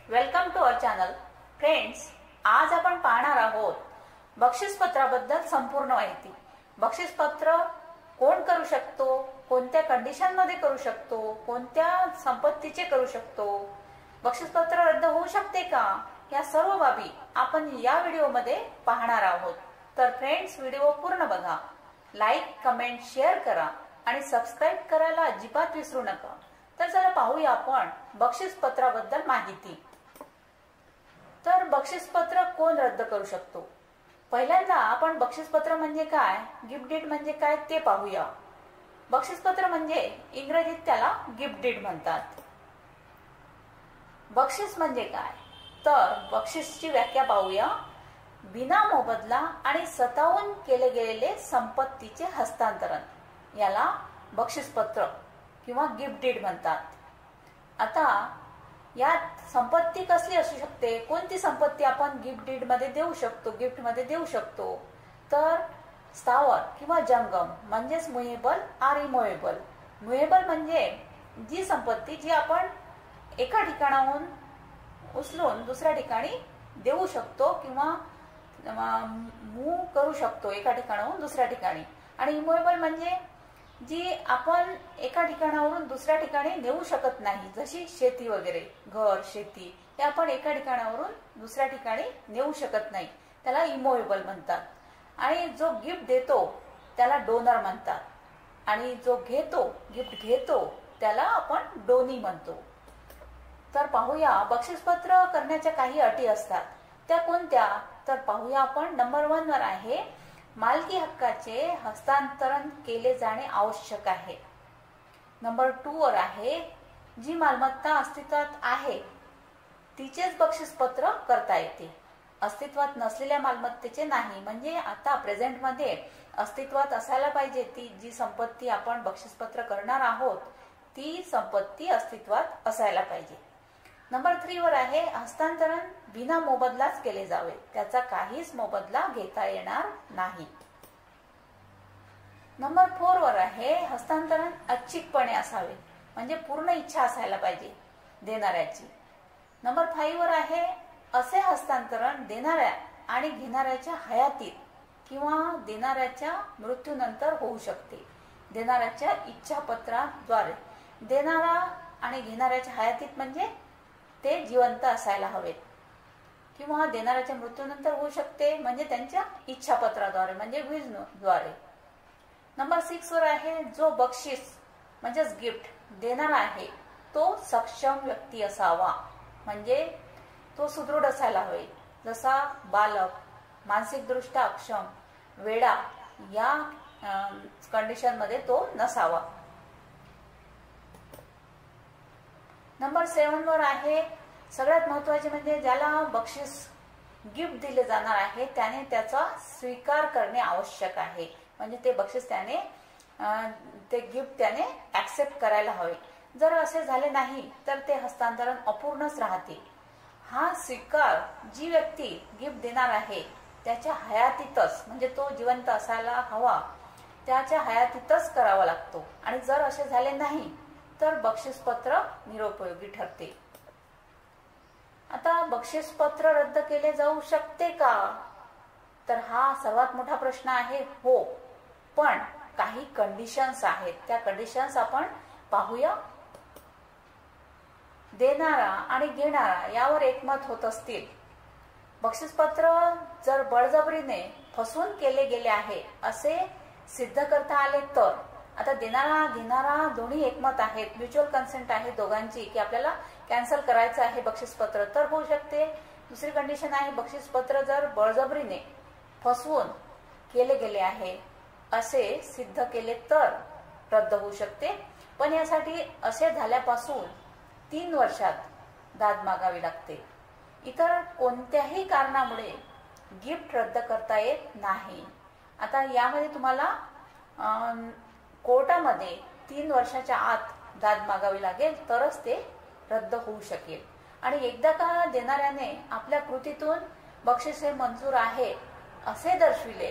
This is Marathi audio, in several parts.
Welcome to our channel. Friends, आज आपण पाहणार आहोत बक्षीसपत्राबद्दल संपूर्ण माहिती. बक्षीसपत्र कोण करू शकतो, कोणत्या कंडिशन मध्ये करू शकतो, कोणत्या संपत्तीचे करू शकतो, बक्षीसपत्र रद्द होऊ शकते का, या सर्व बाबी आपण या व्हिडिओमध्ये पाहणार आहोत. तर फ्रेंड्स, व्हिडिओ पूर्ण बघा, लाईक, कमेंट, शेअर करा आणि सबस्क्राईब करायला अजिबात विसरू नका. तर चला पाहूया आपण बक्षीसपत्राबद्दल माहिती. तर बक्षीसपत्र कोण रद्द करू शकतो. पहिल्यांदा आपण बक्षीसपत्र म्हणजे काय, गिफ्ट डीड म्हणजे काय ते पाहूया. बक्षीसपत्र म्हणजे इंग्रजीत त्याला गिफ्ट डीड म्हणतात. बक्षीस म्हणजे काय, तर बक्षीसची व्याख्या पाहूया. बिना मोबदला आणि स्वतःहून केले गेलेले संपत्तीचे हस्तांतरण याला बक्षीसपत्र किंवा गिफ्ट डीड म्हणतात. आता यात संपत्ती कसली असू शकते, कोणती संपत्ती आपण गिफ्ट डीड मध्ये देऊ शकतो, गिफ्ट मध्ये देऊ शकतो, तर स्थावर किंवा जंगम म्हणजेच मुव्हेबल आर इमूव्हेबल. मुव्हेबल म्हणजे जी संपत्ती जी आपण एका ठिकाणाहून उचलून दुसऱ्या ठिकाणी देऊ शकतो किंवा मूव्ह करू शकतो एका ठिकाणाहून दुसऱ्या ठिकाणी. आणि इमूव्हेबल म्हणजे जी आपण एका ठिकाणावरून दुसऱ्या ठिकाणी नेऊ शकत नाही, जशी शेती वगैरे, घर, शेती हे आपण एका ठिकाणावरून दुसऱ्या ठिकाणी नेऊ शकत नाही, त्याला इमूव्हेबल म्हणतात. आणि जो गिफ्ट देतो त्याला डोनर म्हणतात आणि जो घेतो, गिफ्ट घेतो, त्याला आपण डोनी म्हणतो. तर पाहूया बक्षीसपत्र करण्याच्या काही अटी असतात, त्या कोणत्या, तर पाहूया आपण. नंबर 1 वर आहे, मालकी हक्काचे हस्तांतरण केले जाणे आवश्यक आहे. नंबर 2 वर आहे, जी मालमत्ता अस्तित्वात आहे तिचेच बक्षीसपत्र करता येते, अस्तित्वात नसलेल्या मालमत्तेचे नाही. म्हणजे आता प्रेझेंट मध्ये अस्तित्वात असायला पाहिजे ती जी संपत्ती आपण बक्षीसपत्र करणार आहोत, ती संपत्ती अस्तित्वात असायला पाहिजे. नंबर 3 वर आहे, हस्तांतरण बिना मोबदलाच केले जावे, त्याचा काहीच मोबदला घेता येणार नाही. नंबर 4 वर आहे, हस्तांतरण ऐच्छिकपणे असावे, म्हणजे पूर्ण इच्छा असायला पाहिजे देणाऱ्याची. नंबर 5 वर आहे, असे हस्तांतरण देणाऱ्या आणि घेणाऱ्याच्या हयातीत किंवा देणाऱ्याच्या मृत्यूनंतर होऊ शकते, देणाऱ्याच्या इच्छापत्राद्वारे. देणारा आणि घेणाऱ्याच्या हयातीत म्हणजे ते जिवंत असायला हवेत, किंवा देणाऱ्याच्या मृत्यूनंतर होऊ शकते म्हणजे त्यांच्या इच्छापत्राद्वारे म्हणजे विलद्वारे. नंबर 6 वर आहे, जो बक्षीस म्हणजेच गिफ्ट देणारा आहे तो सक्षम व्यक्ती असावा, म्हणजे तो सुदृढ असायला हवे, जसा बालक, मानसिकदृष्ट्या अक्षम, वेडा या कंडिशन मध्ये तो नसावा. नंबर 7 वर आहे, सगळ्यात महत्वाचे म्हणजे ज्याला बक्षीस गिफ्ट दिले जाणार आहे त्याने त्याचा स्वीकार करणे आवश्यक आहे, म्हणजे ते बक्षीस त्याने ते गिफ्ट त्याने ऍक्सेप्ट करायला हवे. जर असे झाले नाही तर ते हस्तांतरण अपूर्णच राहते. हा स्वीकार जी व्यक्ती गिफ्ट देणार आहे त्याच्या हयातीतच, म्हणजे तो जिवंत असायला हवा, त्याच्या हयातीतच करावा लागतो. आणि जर असे झाले नाही तर बक्षीसपत्र निरुपयोगी ठरते. आता बक्षीसपत्र रद्द केले जाऊ शकते का, तर हा सर्वात मोठा प्रश्न आहे. हो, पण काही कंडिशन्स आहेत, त्या कंडिशन्स आपण पाहूया. देणारा आणि घेणारा यावर एकमत होत असतील, बक्षीसपत्र जर बळजबरीने फसवून केले गेले आहे असे सिद्ध करता आले तर. आता देणारा घेणारा दोन्ही एकमत आहेत, म्युच्युअल कन्सेंट आहे दोघांची की आपल्याला कॅन्सल करायचं आहे बक्षीसपत्र, तर होऊ शकते. दुसरी कंडिशन आहे, बक्षीसपत्र जर बळजबरीने फसवून केले गेले आहे असे सिद्ध केले तर रद्द होऊ शकते. पण यासाठी असे झाल्यापासून 3 वर्षात दाद मागावी लागते. इतर कोणत्याही कारणामुळे गिफ्ट रद्द करता येत नाही. आता यामध्ये तुम्हाला कोर्टामध्ये 3 वर्षाच्या आत दाद मागावी लागेल तरच ते रद्द होऊ शकेल. आणि एकदा का देणाऱ्याने आपल्या कृतीतून बक्षीस हे मंजूर आहे असे दर्शविले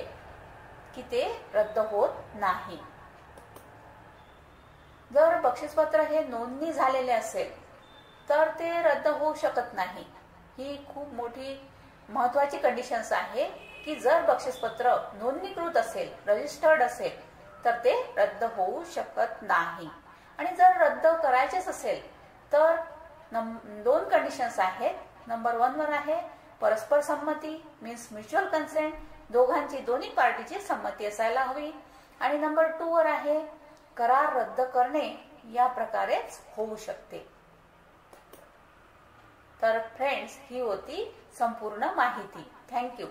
की ते रद्द होत नाही. जर बक्षीसपत्र हे नोंदणी झालेले असेल तर ते रद्द होऊ शकत नाही. ही खूप मोठी महत्वाची कंडिशन्स आहे की जर बक्षीसपत्र नोंदणीकृत असेल, रजिस्टर्ड असेल, तर ते रद्द होऊ शकत नाही. आणि जर रद्द करायचेच असेल तर 2 कंडिशन्स आहेत. नंबर 1 वर आहे परस्पर संमती, मीन्स म्युच्युअल कन्सेंट, दोन्ही पार्टीची संमती असायला हवी. आणि नंबर 2 वर आहे करार रद्द करणे या प्रकारेच होऊ शकते. तर फ्रेंड्स, ही होती संपूर्ण माहिती. थँक्यू.